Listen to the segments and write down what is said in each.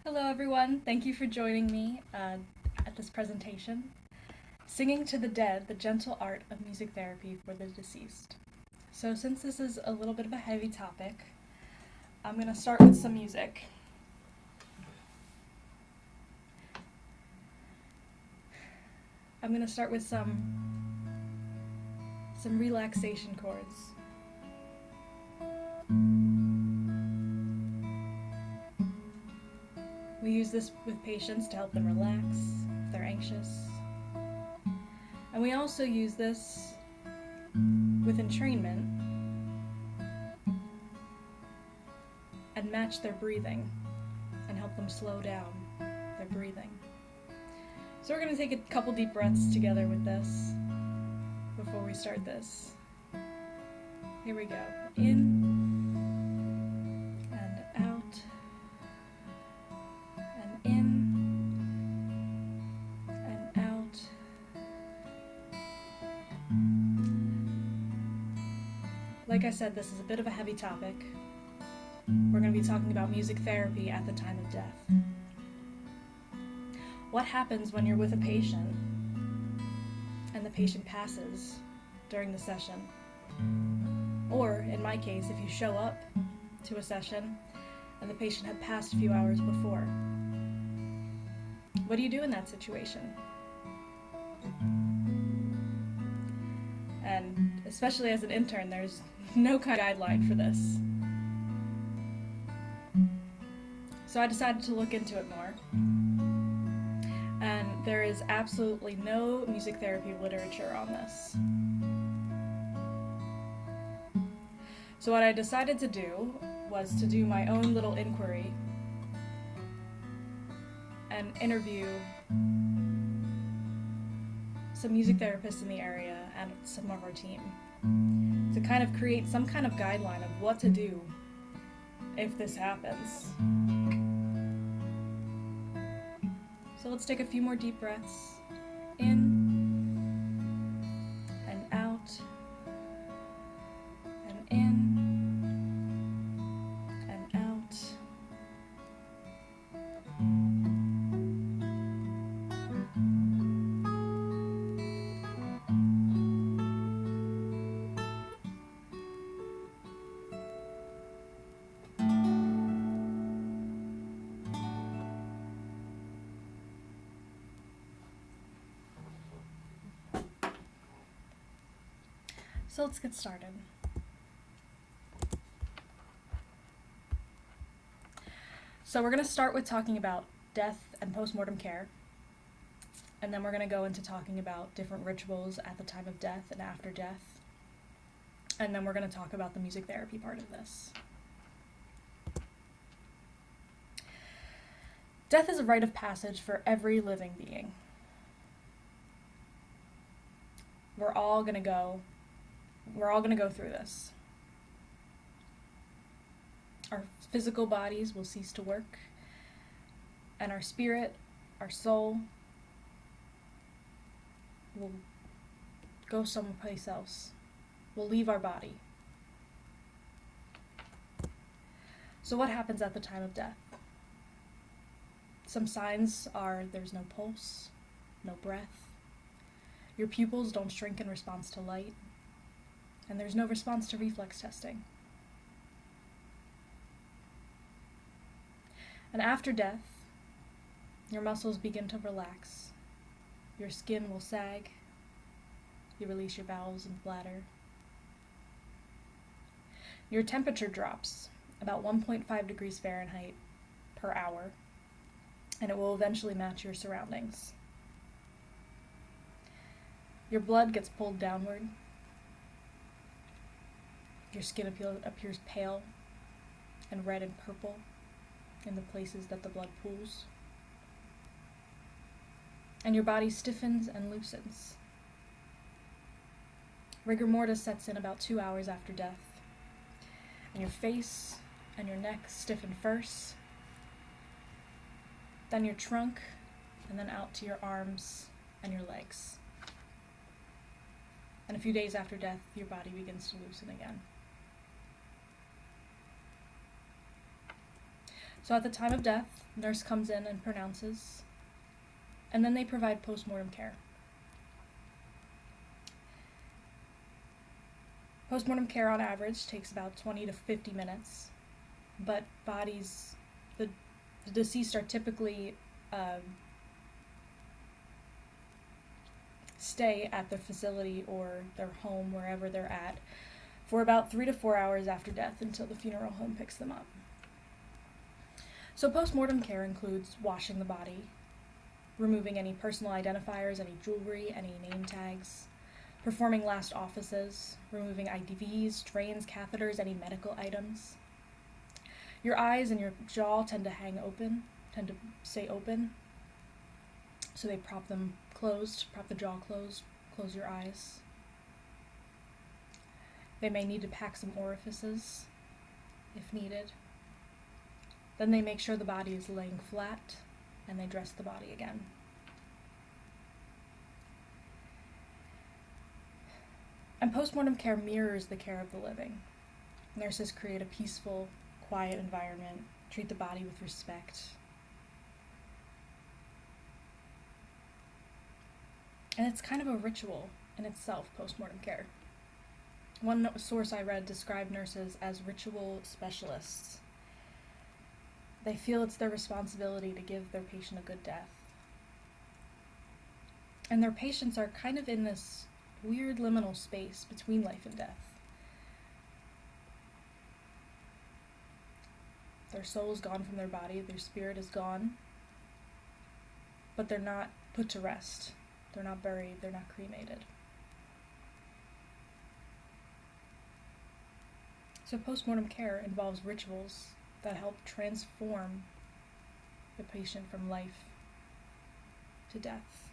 Hello everyone, thank you for joining me at this presentation, Singing to the Dead, the Gentle Art of Music Therapy for the Deceased. So since this is a little bit of a heavy topic, I'm going to start with some music. I'm going to start with some relaxation chords. We use this with patients to help them relax if they're anxious. And we also use this with entrainment and match their breathing and help them slow down their breathing. So we're going to take a couple deep breaths together with this before we start this. Here we go. In and out and in and out. Like I said, this is a bit of a heavy topic. We're going to be talking about music therapy at the time of death. What happens when you're with a patient and the patient passes during the session? Or, in my case, if you show up to a session and the patient had passed a few hours before, what do you do in that situation? And especially as an intern, there's no kind of guideline for this. So I decided to look into it more. And there is absolutely no music therapy literature on this. So what I decided to do was to do my own little inquiry and interview some music therapists in the area and some of our team to kind of create some kind of guideline of what to do if this happens. So let's take a few more deep breaths in and out and in and out. So let's get started. So we're going to start with talking about death and postmortem care, and then we're going to go into talking about different rituals at the time of death and after death, and then we're going to talk about the music therapy part of this. Death is a rite of passage for every living being. We're all going to go through this. Our physical bodies will cease to work, and our spirit, our soul, will go someplace else. We'll leave our body. So what happens at the time of death? Some signs are there's no pulse, no breath, your pupils don't shrink in response to light, and there's no response to reflex testing. And after death, your muscles begin to relax, your skin will sag, you release your bowels and bladder. Your temperature drops about 1.5 degrees Fahrenheit per hour, and it will eventually match your surroundings. Your blood gets pulled downward. Your skin appears pale and red and purple in the places that the blood pools. And your body stiffens and loosens. Rigor mortis sets in about 2 hours after death. And your face and your neck stiffen first, then your trunk, and then out to your arms and your legs. And a few days after death, your body begins to loosen again. So at the time of death, nurse comes in and pronounces, and then they provide post-mortem care. Post-mortem care on average takes about 20 to 50 minutes, but the deceased are typically stay at their facility or their home, wherever they're at, for about 3 to 4 hours after death until the funeral home picks them up. So post-mortem care includes washing the body, removing any personal identifiers, any jewelry, any name tags, performing last offices, removing IVs, drains, catheters, any medical items. Your eyes and your jaw tend to stay open, so they prop them closed, prop the jaw closed, close your eyes. They may need to pack some orifices if needed. Then they make sure the body is laying flat, and they dress the body again. And postmortem care mirrors the care of the living. Nurses create a peaceful, quiet environment, treat the body with respect. And it's kind of a ritual in itself, postmortem care. One source I read described nurses as ritual specialists. They feel it's their responsibility to give their patient a good death. And their patients are kind of in this weird liminal space between life and death. Their soul is gone from their body, their spirit is gone, but they're not put to rest. They're not buried, they're not cremated. So postmortem care involves rituals that help transform the patient from life to death.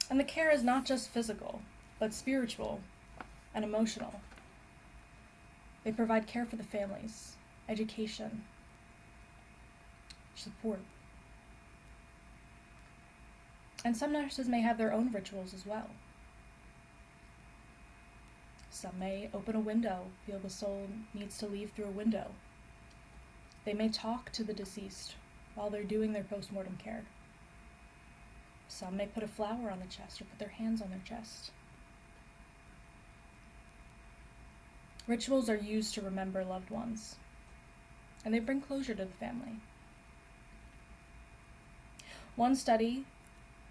And the care is not just physical, but spiritual and emotional. They provide care for the families, education, support. And some nurses may have their own rituals as well. Some may open a window, feel the soul needs to leave through a window. They may talk to the deceased while they're doing their postmortem care. Some may put a flower on the chest or put their hands on their chest. Rituals are used to remember loved ones, and they bring closure to the family. One study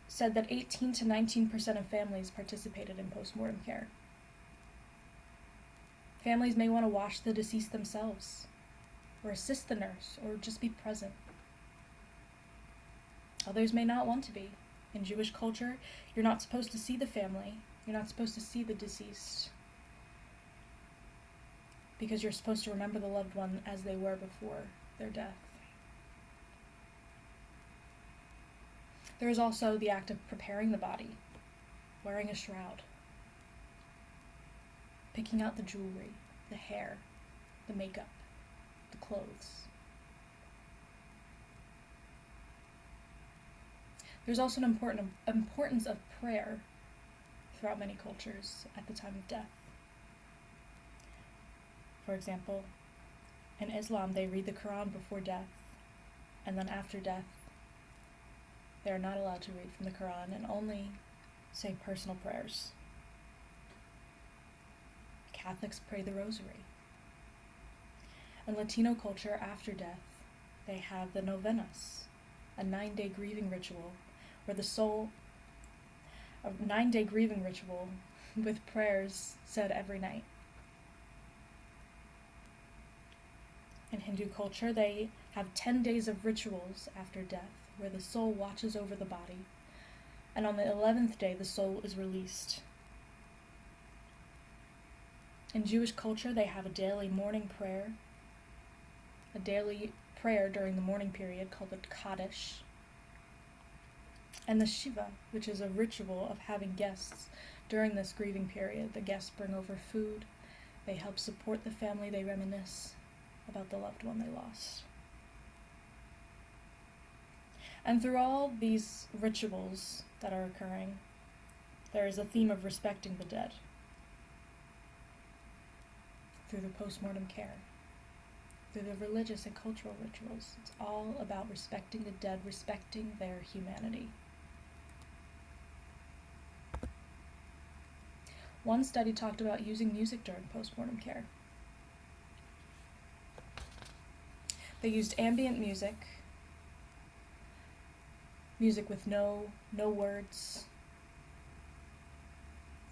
said that 18 to 19% of families participated in postmortem care. Families may want to wash the deceased themselves, or assist the nurse, or just be present. Others may not want to be. In Jewish culture, you're not supposed to see the family, you're not supposed to see the deceased, because you're supposed to remember the loved one as they were before their death. There is also the act of preparing the body, wearing a shroud, picking out the jewelry, the hair, the makeup, the clothes. There's also an importance of prayer throughout many cultures at the time of death. For example, in Islam, they read the Quran before death, and then after death, they are not allowed to read from the Quran and only say personal prayers. Catholics pray the rosary. In Latino culture, after death, they have the novenas, a 9-day grieving ritual where a 9-day grieving ritual with prayers said every night. In Hindu culture, they have 10 days of rituals after death where the soul watches over the body, and on the 11th day the soul is released. In Jewish culture, they have a daily morning prayer, a daily prayer during the morning period called the Kaddish, and the Shiva, which is a ritual of having guests during this grieving period. The guests bring over food, they help support the family, they reminisce about the loved one they lost. And through all these rituals that are occurring, there is a theme of respecting the dead through the postmortem care. through the religious and cultural rituals. It's all about respecting the dead, respecting their humanity. One study talked about using music during postmortem care. They used ambient music with no words,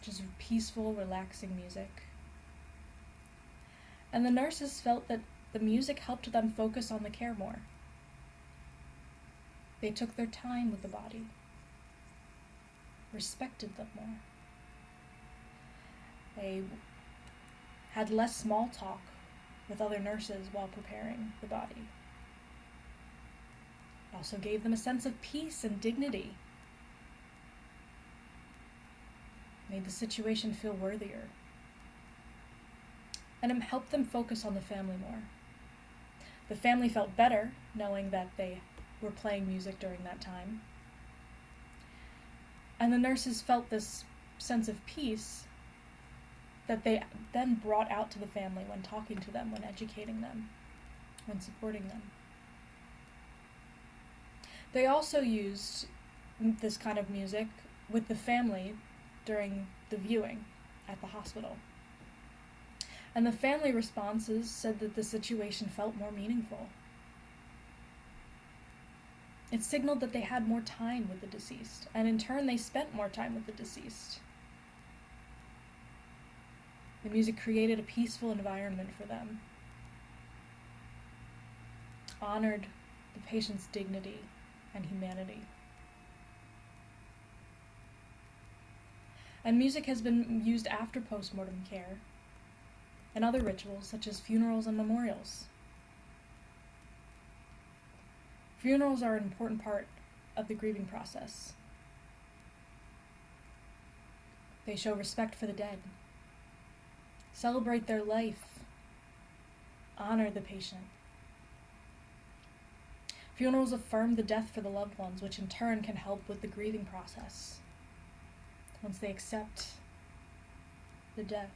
just peaceful, relaxing music. And the nurses felt that the music helped them focus on the care more. They took their time with the body, respected them more. They had less small talk with other nurses while preparing the body. Also gave them a sense of peace and dignity. Made the situation feel worthier. And it helped them focus on the family more. The family felt better knowing that they were playing music during that time. And the nurses felt this sense of peace that they then brought out to the family when talking to them, when educating them, when supporting them. They also used this kind of music with the family during the viewing at the hospital. And the family responses said that the situation felt more meaningful. It signaled that they had more time with the deceased, and in turn they spent more time with the deceased. The music created a peaceful environment for them, honored the patient's dignity and humanity. And music has been used after postmortem care and other rituals such as funerals and memorials. Funerals are an important part of the grieving process. They show respect for the dead, celebrate their life, honor the patient. Funerals affirm the death for the loved ones, which in turn can help with the grieving process. Once they accept the death,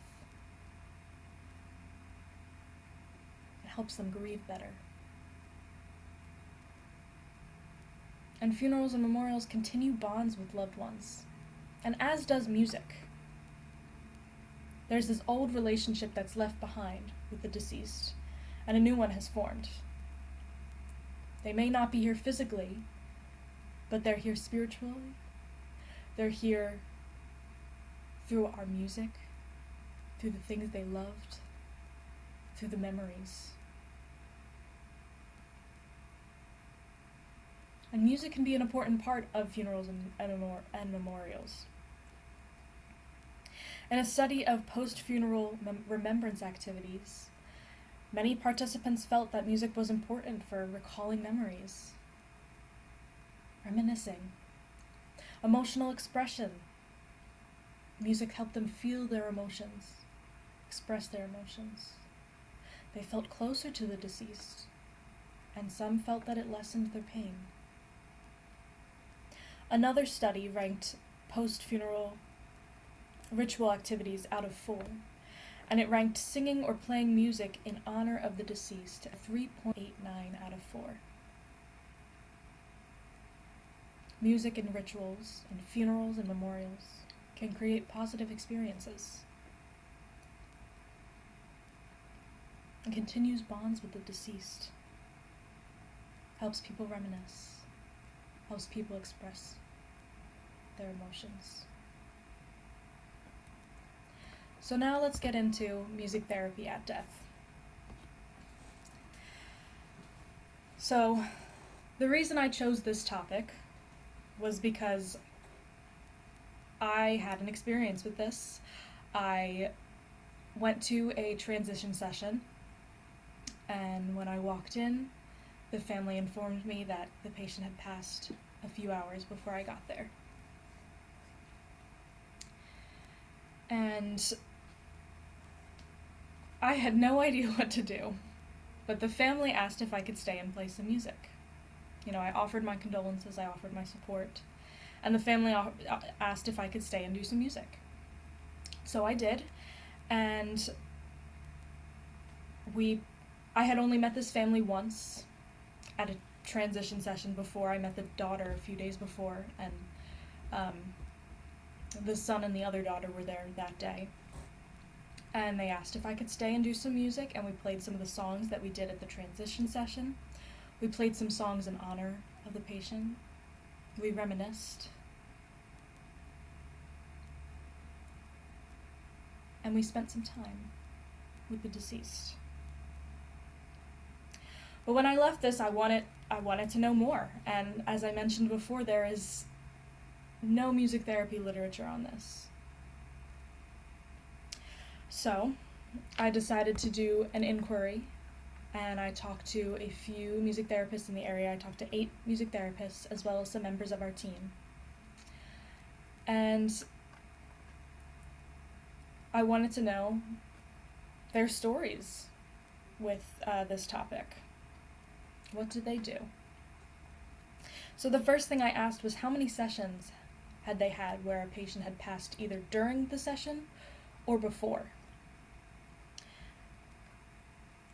it helps them grieve better. And funerals and memorials continue bonds with loved ones, and as does music. There's this old relationship that's left behind with the deceased, and a new one has formed. They may not be here physically, but they're here spiritually. They're here through our music, through the things they loved, through the memories. And music can be an important part of funerals and memorials. In a study of post-funeral remembrance activities, many participants felt that music was important for recalling memories, reminiscing, emotional expression. Music helped them feel their emotions, express their emotions. They felt closer to the deceased, and some felt that it lessened their pain. Another study ranked post-funeral ritual activities out of 4, and it ranked singing or playing music in honor of the deceased at 3.89 out of 4. Music in rituals, in funerals and memorials, can create positive experiences and continues bonds with the deceased, helps people reminisce, helps people express their emotions. So now let's get into music therapy at death. So the reason I chose this topic was because I had an experience with this. I went to a transition session, and when I walked in, the family informed me that the patient had passed a few hours before I got there. And I had no idea what to do, but the family asked if I could stay and play some music. You know, I offered my condolences, I offered my support, and the family asked if I could stay and do some music. So I did, and I had only met this family once at a transition session before. I met the daughter a few days before, and the son and the other daughter were there that day. And they asked if I could stay and do some music, and we played some of the songs that we did at the transition session. We played some songs in honor of the patient. We reminisced. And we spent some time with the deceased. But when I left this, I wanted to know more. And as I mentioned before, there is no music therapy literature on this. So I decided to do an inquiry, and I talked to a few music therapists in the area. I talked to 8 music therapists as well as some members of our team. And I wanted to know their stories with this topic. What did they do? So the first thing I asked was how many sessions had they had where a patient had passed either during the session or before.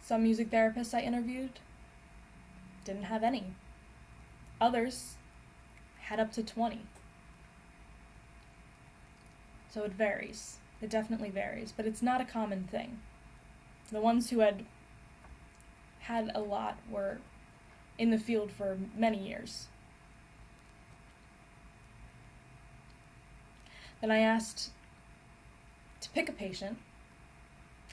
Some music therapists I interviewed didn't have any. Others had up to 20. So it varies. It definitely varies, but it's not a common thing. The ones who had a lot were in the field for many years. Then I asked to pick a patient,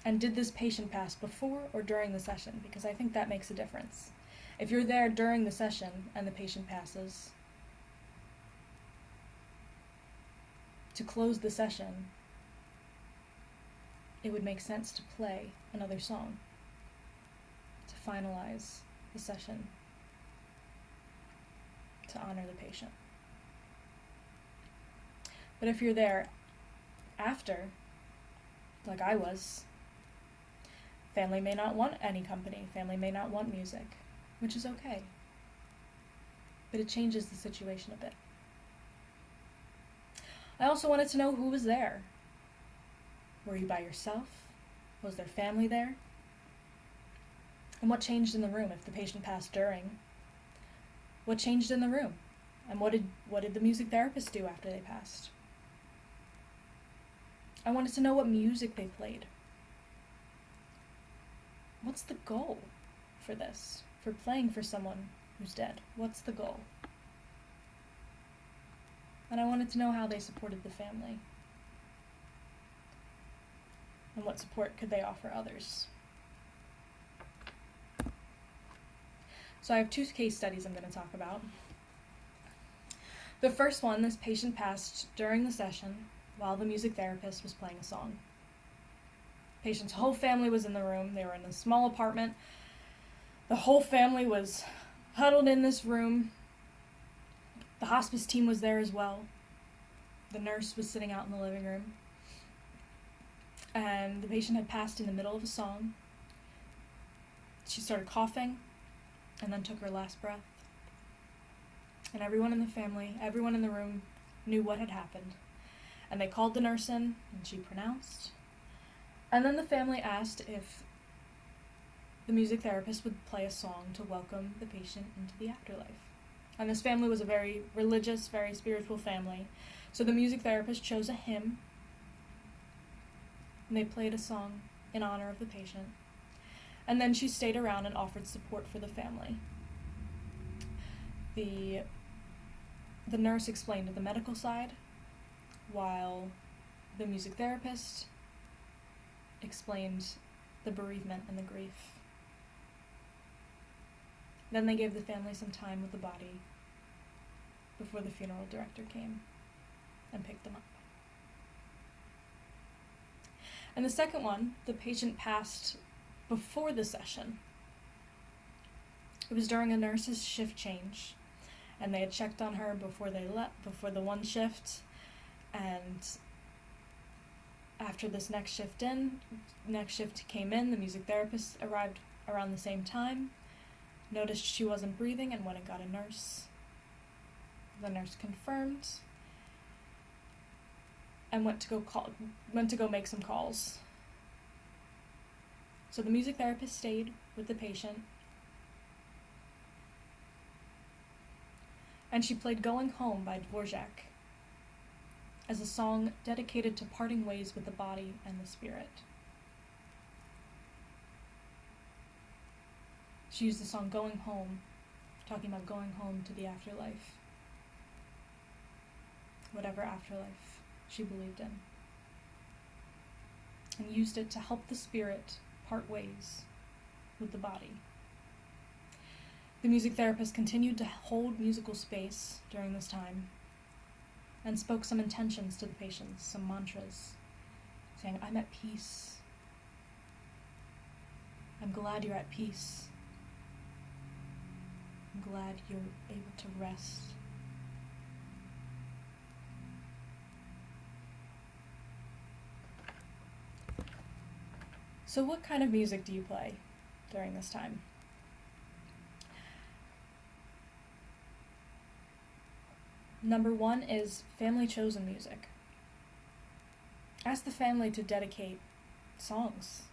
and did this patient pass before or during the session? Because I think that makes a difference. If you're there during the session and the patient passes, to close the session, it would make sense to play another song to finalize the session, to honor the patient. But if you're there after, like I was, family may not want any company, family may not want music, which is okay. But it changes the situation a bit. I also wanted to know who was there. Were you by yourself? Was there family there? And what changed in the room if the patient passed during? What changed in the room? And what did the music therapist do after they passed? I wanted to know what music they played. What's the goal for this? For playing for someone who's dead? What's the goal? And I wanted to know how they supported the family. And what support could they offer others? So I have 2 case studies I'm going to talk about. The first one, this patient passed during the session while the music therapist was playing a song. Patient's whole family was in the room. They were in a small apartment. The whole family was huddled in this room. The hospice team was there as well. The nurse was sitting out in the living room. And the patient had passed in the middle of a song. She started coughing and then took her last breath. And everyone in the family, everyone in the room knew what had happened. And they called the nurse in, and she pronounced. And then the family asked if the music therapist would play a song to welcome the patient into the afterlife. And this family was a very religious, very spiritual family. So the music therapist chose a hymn, and they played a song in honor of the patient. And then she stayed around and offered support for the family. The nurse explained the medical side, while the music therapist explained the bereavement and the grief. Then they gave the family some time with the body before the funeral director came and picked them up. And the second one, the patient passed before the session. It was during a nurse's shift change, and they had checked on her before the one shift, and after this next shift came in, the music therapist arrived around the same time, noticed she wasn't breathing, and went and got a nurse. The nurse confirmed, and went to go make some calls. So So the music therapist stayed with the patient, and she played Going Home by Dvorak as a song dedicated to parting ways with the body and the spirit. She used the song Going Home, talking about going home to the afterlife, whatever afterlife she believed in, and used it to help the spirit part ways with the body. The music therapist continued to hold musical space during this time and spoke some intentions to the patients, some mantras, saying, "I'm at peace. I'm glad you're at peace. I'm glad you're able to rest." So what kind of music do you play during this time? Number 1 is family chosen music. Ask the family to dedicate songs.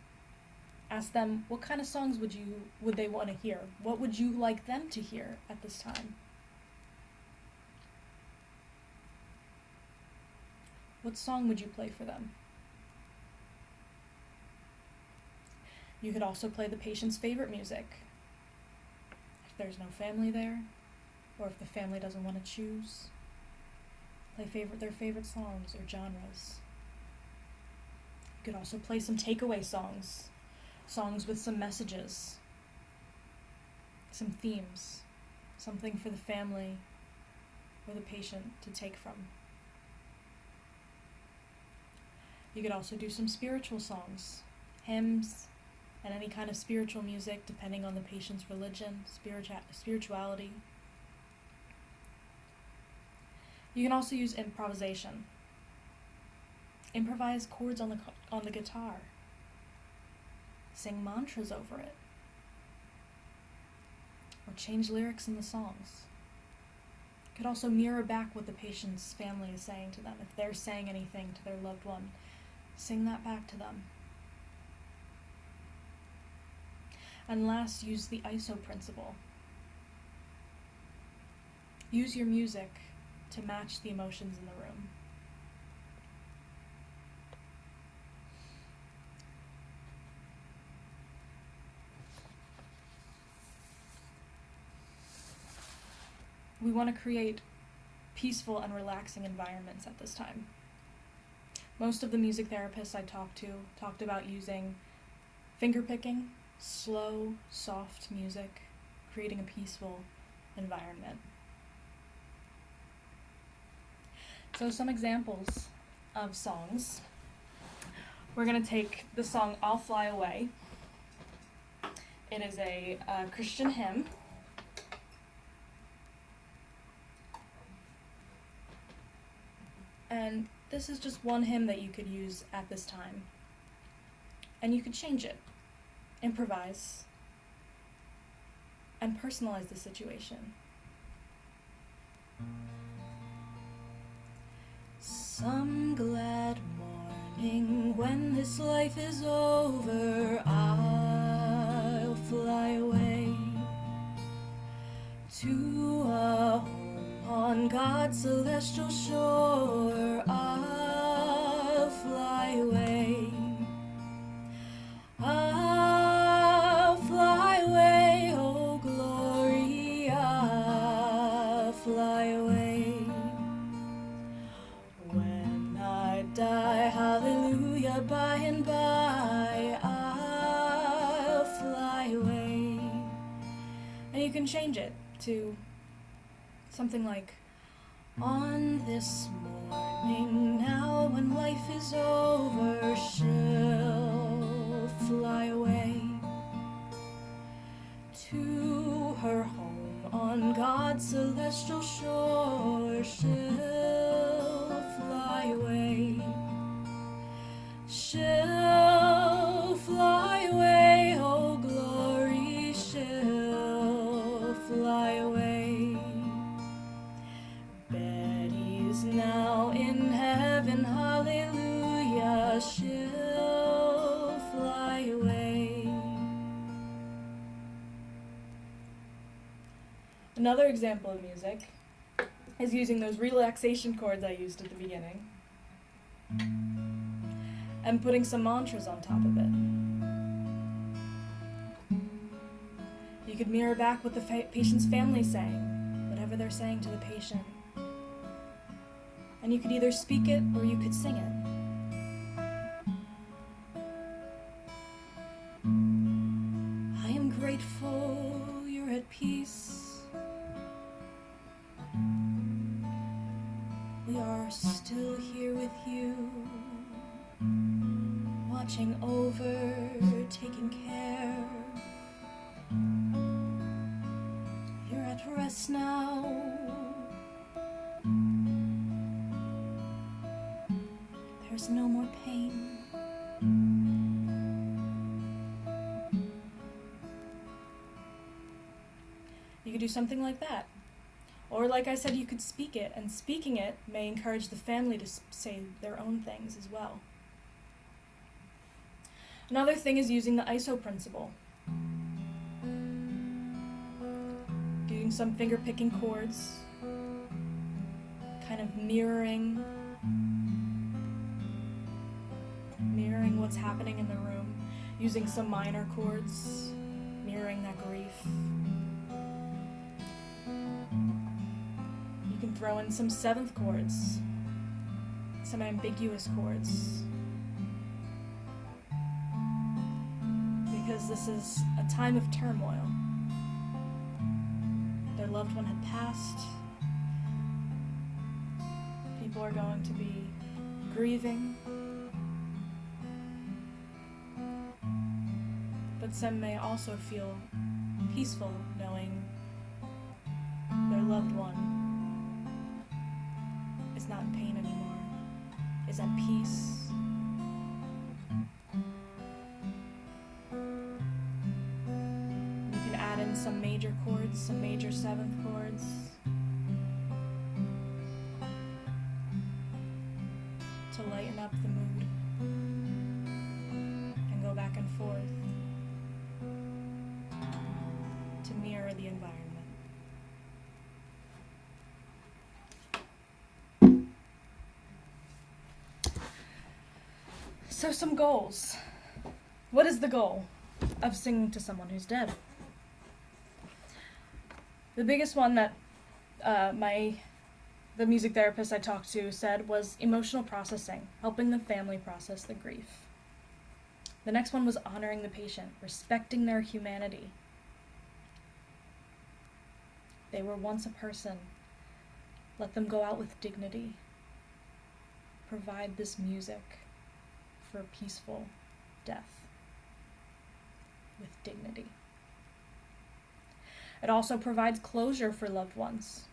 Ask them what kind of songs would they want to hear? What would you like them to hear at this time? What song would you play for them? You could also play the patient's favorite music. If there's no family there, or if the family doesn't want to choose, play their favorite songs or genres. You could also play some takeaway songs with some messages, some themes, something for the family or the patient to take from. You could also do some spiritual songs, hymns, and any kind of spiritual music depending on the patient's religion, spirituality. You can also use improvisation. Improvise chords on the guitar. Sing mantras over it. Or change lyrics in the songs. You could also mirror back what the patient's family is saying to them. If they're saying anything to their loved one, sing that back to them. And last, use the ISO principle. Use your music to match the emotions in the room. We want to create peaceful and relaxing environments at this time. Most of the music therapists I talked to talked about using fingerpicking, slow, soft music, creating a peaceful environment. So some examples of songs. We're going to take the song "I'll Fly Away." It is a Christian hymn. And this is just one hymn that you could use at this time. And you could change it, improvise, and personalize the situation. Some glad morning when this life is over, I'll fly away to a home on God's celestial shore. I'll fly away. I'll fly away, oh glory, I'll fly away. When I die, hallelujah, by and by, I'll fly away. And you can change it to something like, on this morning, now when life is over, she'll fly away to her home on God's celestial shore. She'll fly away. She'll fly away, oh glory, she'll fly away. Betty's now in heaven, hallelujah, she'll fly away. Another example of music is using those relaxation chords I used at the beginning and putting some mantras on top of it. You could mirror back what the patient's family is saying, whatever they're saying to the patient. And you could either speak it or you could sing it. I am grateful you're at peace. We are still here with you, watching over, taking care. You're at rest now. There's no more pain. You could do something like that. Or like I said, you could speak it, and speaking it may encourage the family to say their own things as well. Another thing is using the ISO principle. Doing some finger-picking chords, kind of mirroring what's happening in the room, using some minor chords, mirroring that grief. You can throw in some seventh chords, some ambiguous chords, because this is a time of turmoil. Their loved one had passed. People are going to be grieving. But some may also feel peaceful knowing their loved one is not in pain anymore, is at peace. You can add in some major chords, some major seventh chords. To lighten up the mood and go back and forth to mirror the environment. So some goals. What is the goal of singing to someone who's dead? The biggest one that the music therapist I talked to said was emotional processing, helping the family process the grief. The next one was honoring the patient, respecting their humanity. They were once a person. Let them go out with dignity. Provide this music for a peaceful death with dignity. It also provides closure for loved ones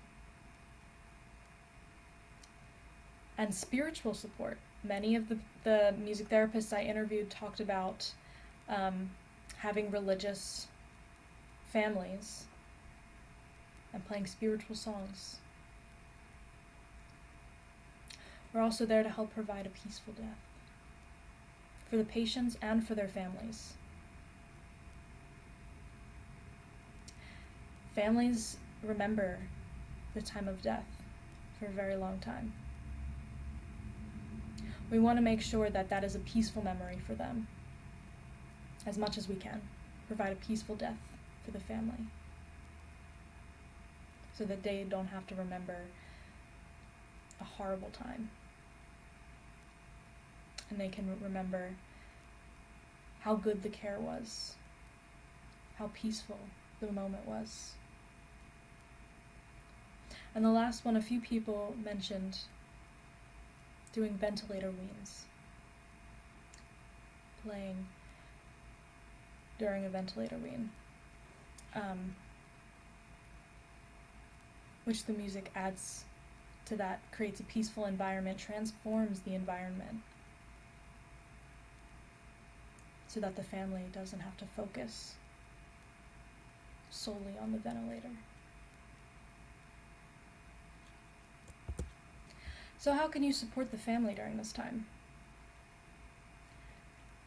and spiritual support. Many of the music therapists I interviewed talked about having religious families and playing spiritual songs. We're also there to help provide a peaceful death for the patients and for their families. Families remember the time of death for a very long time. We want to make sure that that is a peaceful memory for them, as much as we can. Provide a peaceful death for the family, so that they don't have to remember a horrible time. And they can remember how good the care was, how peaceful the moment was. And the last one, a few people mentioned doing ventilator weans, playing during a ventilator wean, which the music adds to that, creates a peaceful environment, transforms the environment, so that the family doesn't have to focus solely on the ventilator. So how can you support the family during this time?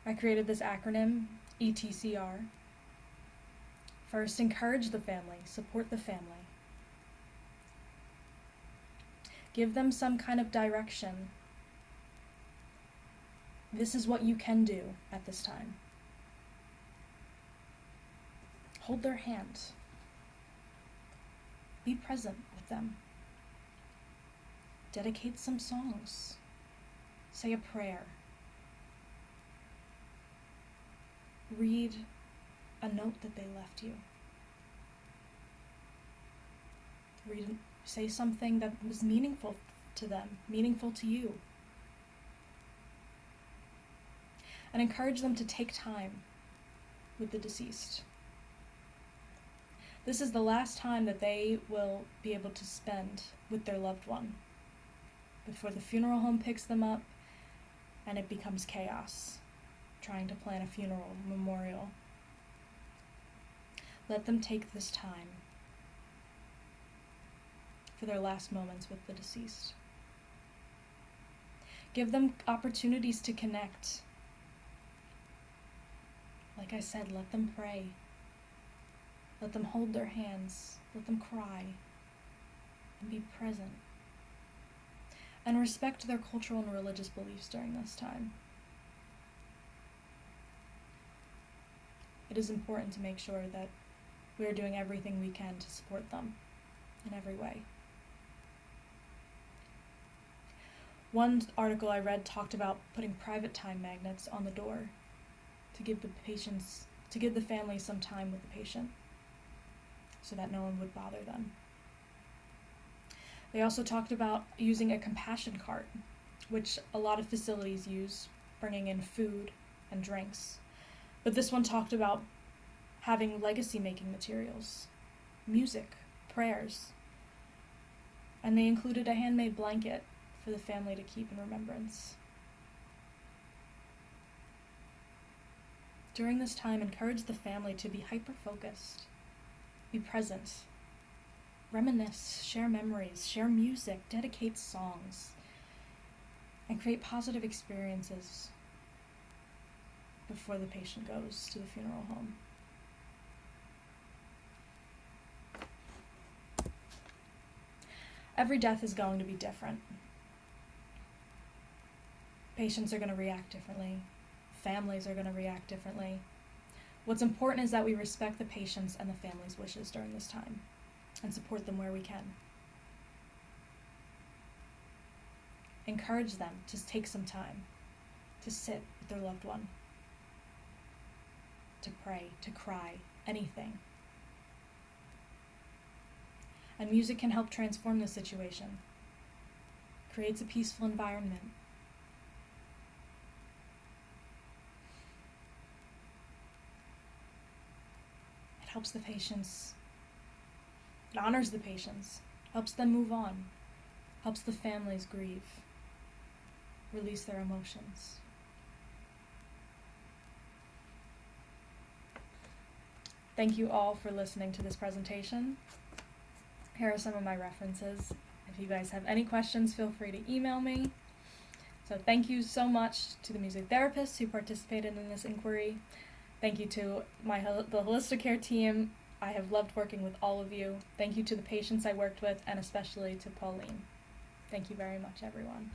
I created this acronym, ETCR. First, encourage the family, support the family. Give them some kind of direction. This is what you can do at this time. Hold their hand. Be present with them. Dedicate some songs. Say a prayer. Read a note that they left you. Say something that was meaningful to them, meaningful to you. And encourage them to take time with the deceased. This is the last time that they will be able to spend with their loved one before the funeral home picks them up and it becomes chaos, trying to plan a funeral, memorial. Let them take this time for their last moments with the deceased. Give them opportunities to connect. Like I said, let them pray. Let them hold their hands. Let them cry. And be present. And respect their cultural and religious beliefs during this time. It is important to make sure that we are doing everything we can to support them in every way. One article I read talked about putting private time magnets on the door to give the family some time with the patient so that no one would bother them. They also talked about using a compassion cart, which a lot of facilities use, bringing in food and drinks. But this one talked about having legacy-making materials, music, prayers, and they included a handmade blanket for the family to keep in remembrance. During this time, encourage the family to be hyper-focused, be present, reminisce, share memories, share music, dedicate songs, and create positive experiences before the patient goes to the funeral home. Every death is going to be different. Patients are going to react differently. Families are going to react differently. What's important is that we respect the patients and the family's wishes during this time and support them where we can. Encourage them to take some time to sit with their loved one, to pray, to cry, anything. And music can help transform the situation, creates a peaceful environment. It helps the patients, it honors the patients, helps them move on, helps the families grieve, release their emotions. Thank you all for listening to this presentation. Here are some of my references. If you guys have any questions, feel free to email me. So thank you so much to the music therapists who participated in this inquiry. Thank you to the holistic care team. I have loved working with all of you. Thank you to the patients I worked with, and especially to Pauline. Thank you very much, everyone.